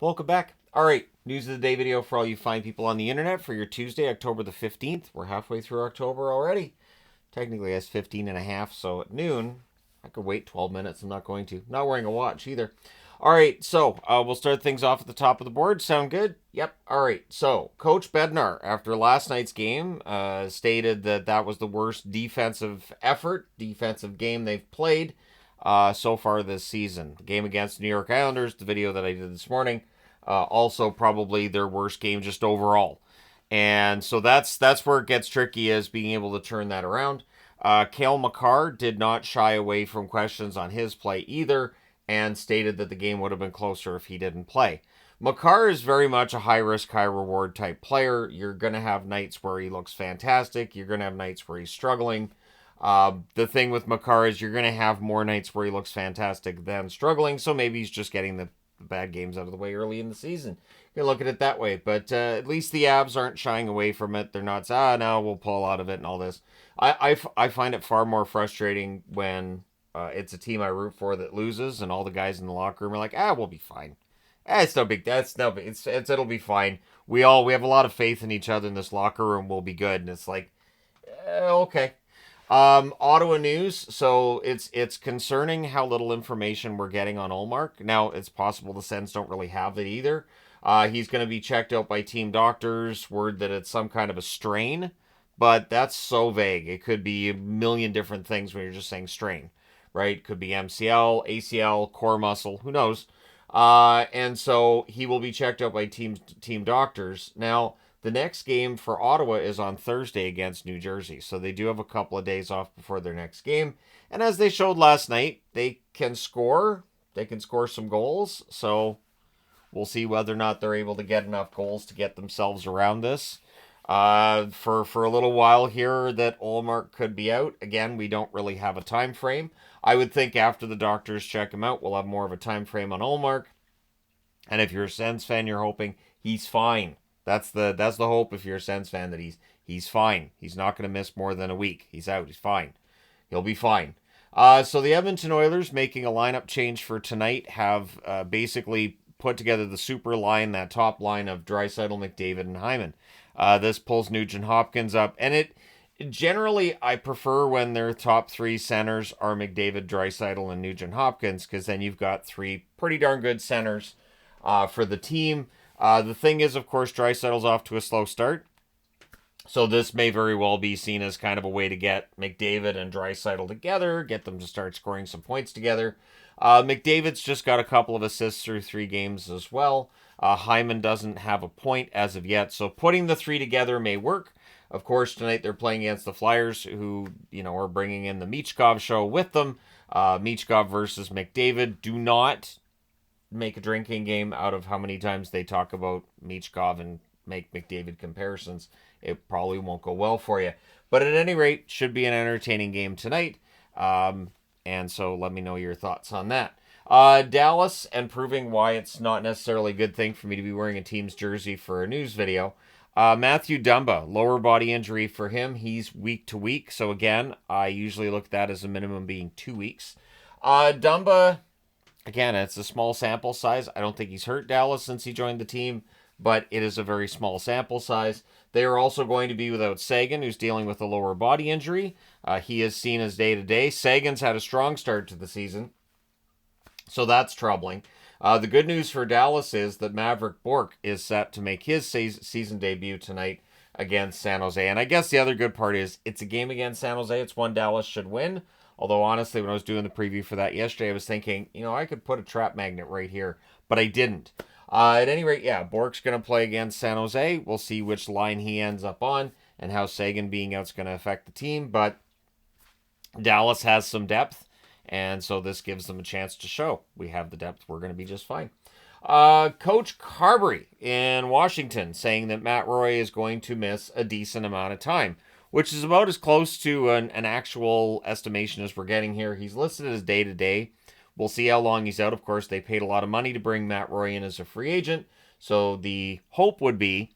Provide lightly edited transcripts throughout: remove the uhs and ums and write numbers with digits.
Welcome back. All right, news of the day video for all you fine people on the internet for your Tuesday, October the 15th. We're halfway through October already. Technically, it's 15 and a half, so at noon, I could wait 12 minutes. I'm not going to. Not wearing a watch either. All right, so we'll start things off at the top of the board. Sound good? Yep. All right, so Coach Bednar, after last night's game, stated that that was the worst defensive game they've played so far this season. The game against the New York Islanders, the video that I did this morning, also probably their worst game just overall. And so that's where it gets tricky, is being able to turn that around. Cale Makar did not shy away from questions on his play either, and stated that the game would have been closer if he didn't play. Makar is very much a high-risk, high-reward type player. You're going to have nights where he looks fantastic. You're going to have nights where he's struggling. The thing with Makar is you're going to have more nights where he looks fantastic than struggling, so maybe he's just getting the bad games out of the way early in the season. You can look at it that way, but at least the Avs aren't shying away from it. They're not, no, we'll pull out of it and all this. I find it far more frustrating when it's a team I root for that loses, and all the guys in the locker room are like, we'll be fine. It's no big. That's no big. It'll be fine. We have a lot of faith in each other in this locker room. We'll be good. And it's like, okay. Ottawa news. So it's concerning how little information we're getting on Ullmark. Now it's possible the Sens don't really have it either. He's going to be checked out by team doctors. Word that it's some kind of a strain, but that's so vague. It could be a million different things when you're just saying strain, right? Could be MCL, ACL, core muscle. Who knows? And so he will be checked out by team doctors. Now, the next game for Ottawa is on Thursday against New Jersey. So they do have a couple of days off before their next game. And as they showed last night, they can score. They can score some goals. So we'll see whether or not they're able to get enough goals to get themselves around this. For a little while here that Ullmark could be out. Again, we don't really have a time frame. I would think after the doctors check him out, we'll have more of a time frame on Ullmark. And if you're a Sens fan, you're hoping he's fine. That's the hope if you're a Sens fan, that he's fine. He's not going to miss more than a week. He's out. He's fine. He'll be fine. So the Edmonton Oilers, making a lineup change for tonight, have basically put together the super line, that top line of Draisaitl, McDavid, and Hyman. This pulls Nugent Hopkins up, and it generally I prefer when their top three centers are McDavid, Draisaitl, and Nugent Hopkins, because then you've got three pretty darn good centers for the team. The thing is, of course, Draisaitl's off to a slow start, so this may very well be seen as kind of a way to get McDavid and Draisaitl together, get them to start scoring some points together. McDavid's just got a couple of assists through 3 games as well. Hyman doesn't have a point as of yet, so putting the 3 together may work. Of course, tonight they're playing against the Flyers, who, are bringing in the Michkov show with them. Michkov versus McDavid. Do not make a drinking game out of how many times they talk about Michkov and make McDavid comparisons. It probably won't go well for you. But at any rate, should be an entertaining game tonight. And so let me know your thoughts on that. Dallas, and proving why it's not necessarily a good thing for me to be wearing a team's jersey for a news video. Matthew Dumba, lower body injury for him. He's week to week. So again, I usually look at that as a minimum being 2 weeks. Dumba, again, it's a small sample size. I don't think he's hurt Dallas since he joined the team, but it is a very small sample size. They are also going to be without Sagan, who's dealing with a lower body injury. He is seen as day-to-day. Sagan's had a strong start to the season, so that's troubling. The good news for Dallas is that Maverick Bourque is set to make his season debut tonight against San Jose. And I guess the other good part is it's a game against San Jose. It's one Dallas should win. Although, honestly, when I was doing the preview for that yesterday, I was thinking, I could put a trap magnet right here, but I didn't. At any rate, Bourque's going to play against San Jose. We'll see which line he ends up on and how Sagan being out is going to affect the team. But Dallas has some depth, and so this gives them a chance to show we have the depth. We're going to be just fine. Coach Carberry in Washington saying that Matt Roy is going to miss a decent amount of time, which is about as close to an actual estimation as we're getting here. He's listed as day-to-day. We'll see how long he's out. Of course, they paid a lot of money to bring Matt Roy in as a free agent, so the hope would be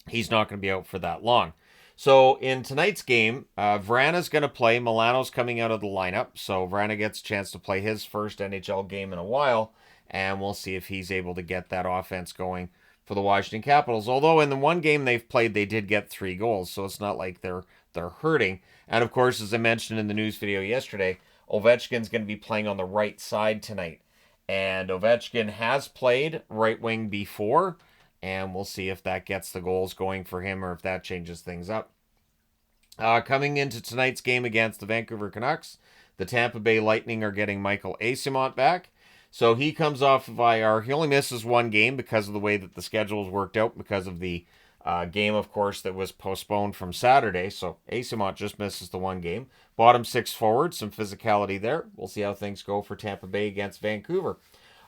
he's not going to be out for that long. So in tonight's game, Vrana's going to play. Milano's coming out of the lineup, so Vrana gets a chance to play his first NHL game in a while. and we'll see if he's able to get that offense going for the Washington Capitals. Although in the one game they've played, they did get 3 goals, so it's not like they're hurting. And of course, as I mentioned in the news video yesterday, Ovechkin's going to be playing on the right side tonight. And Ovechkin has played right wing before, and we'll see if that gets the goals going for him or if that changes things up. Coming into tonight's game against the Vancouver Canucks, the Tampa Bay Lightning are getting Michael Eyssimont back. So he comes off of IR. He only misses 1 game because of the way that the schedules worked out, because of the game, of course, that was postponed from Saturday. So Eyssimont just misses the 1 game. Bottom 6 forward, some physicality there. We'll see how things go for Tampa Bay against Vancouver.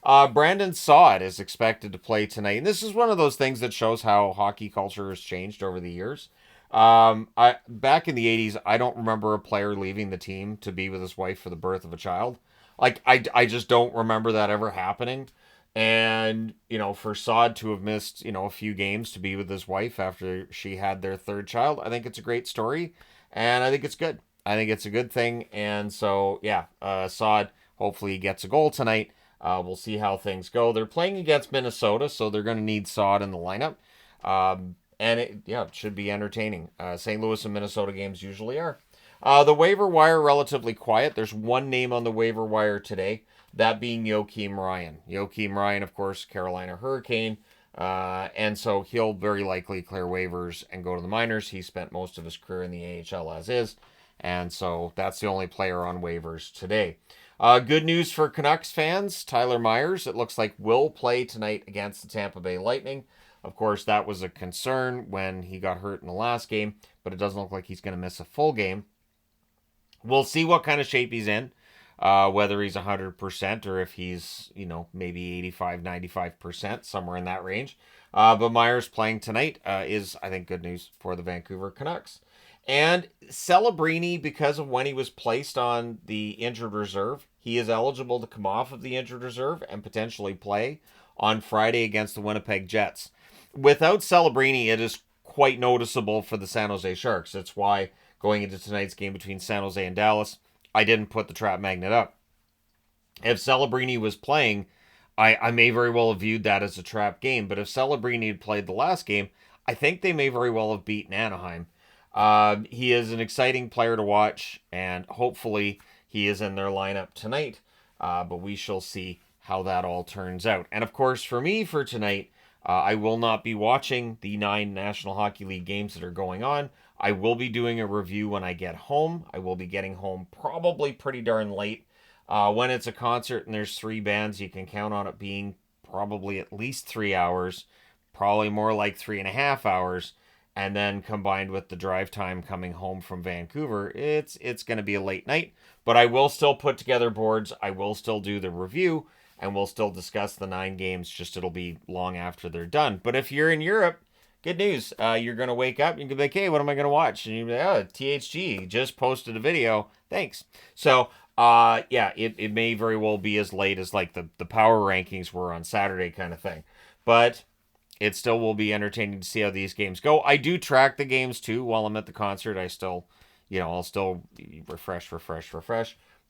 Brandon Saad is expected to play tonight. And this is one of those things that shows how hockey culture has changed over the years. Back in the 80s, I don't remember a player leaving the team to be with his wife for the birth of a child. Like, I just don't remember that ever happening. And, for Saad to have missed, a few games to be with his wife after she had their 3rd child, I think it's a great story. And I think it's good. I think it's a good thing. And so, yeah, Saad hopefully gets a goal tonight. We'll see how things go. They're playing against Minnesota, so they're going to need Saad in the lineup. And it should be entertaining. St. Louis and Minnesota games usually are. The waiver wire, relatively quiet. There's 1 name on the waiver wire today, that being Joakim Ryan. Joakim Ryan, of course, Carolina Hurricane. And so he'll very likely clear waivers and go to the minors. He spent most of his career in the AHL as is. And so that's the only player on waivers today. Good news for Canucks fans. Tyler Myers, it looks like, will play tonight against the Tampa Bay Lightning. Of course, that was a concern when he got hurt in the last game, but it doesn't look like he's going to miss a full game. We'll see what kind of shape he's in, whether he's 100% or if he's, maybe 85, 95%, somewhere in that range. But Myers playing tonight is, I think, good news for the Vancouver Canucks. And Celebrini, because of when he was placed on the injured reserve, he is eligible to come off of the injured reserve and potentially play on Friday against the Winnipeg Jets. Without Celebrini, it is quite noticeable for the San Jose Sharks. That's why going into tonight's game between San Jose and Dallas, I didn't put the trap magnet up. If Celebrini was playing, I may very well have viewed that as a trap game. But if Celebrini had played the last game, I think they may very well have beaten Anaheim. He is an exciting player to watch, and hopefully he is in their lineup tonight. But we shall see how that all turns out. And of course, for me, for tonight, I will not be watching the 9 National Hockey League games that are going on. I will be doing a review when I get home. I will be getting home probably pretty darn late. When it's a concert and there's 3 bands, you can count on it being probably at least 3 hours, probably more like 3.5 hours. And then combined with the drive time coming home from Vancouver, it's going to be a late night. But I will still put together boards. I will still do the review. And we'll still discuss the 9 games, just it'll be long after they're done. But if you're in Europe, good news. You're going to wake up and you're going to be like, hey, what am I going to watch? And you're going to be like, oh, THG just posted a video. Thanks. So, it may very well be as late as like the power rankings were on Saturday kind of thing. But it still will be entertaining to see how these games go. I do track the games too while I'm at the concert. I still, I'll still refresh.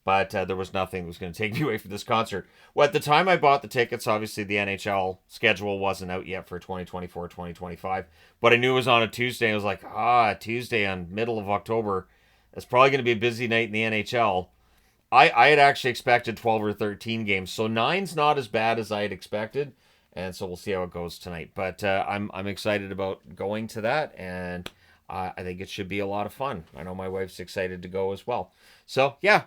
But there was nothing that was going to take me away from this concert. Well, at the time I bought the tickets, obviously the NHL schedule wasn't out yet for 2024, 2025. But I knew it was on a Tuesday. I was like, Tuesday on middle of October. It's probably going to be a busy night in the NHL. I had actually expected 12 or 13 games. So 9's not as bad as I had expected. And so we'll see how it goes tonight. But I'm excited about going to that. And I think it should be a lot of fun. I know my wife's excited to go as well. So, yeah,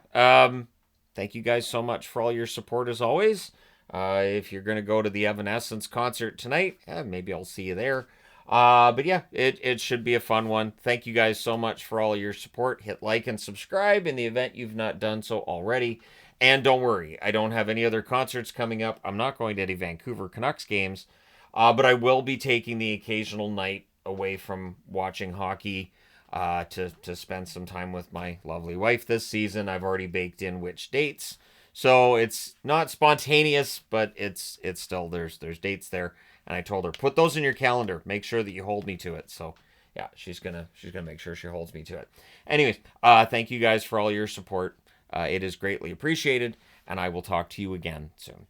thank you guys so much for all your support as always. If you're going to go to the Evanescence concert tonight, maybe I'll see you there. But yeah, it should be a fun one. Thank you guys so much for all your support. Hit like and subscribe in the event you've not done so already. And don't worry, I don't have any other concerts coming up. I'm not going to any Vancouver Canucks games. But I will be taking the occasional night away from watching hockey to spend some time with my lovely wife this season. I've already baked in which dates. So it's not spontaneous, but it's still there's dates there. And I told her, put those in your calendar. Make sure that you hold me to it. So yeah, she's gonna make sure she holds me to it. Anyways, thank you guys for all your support. It is greatly appreciated, and I will talk to you again soon.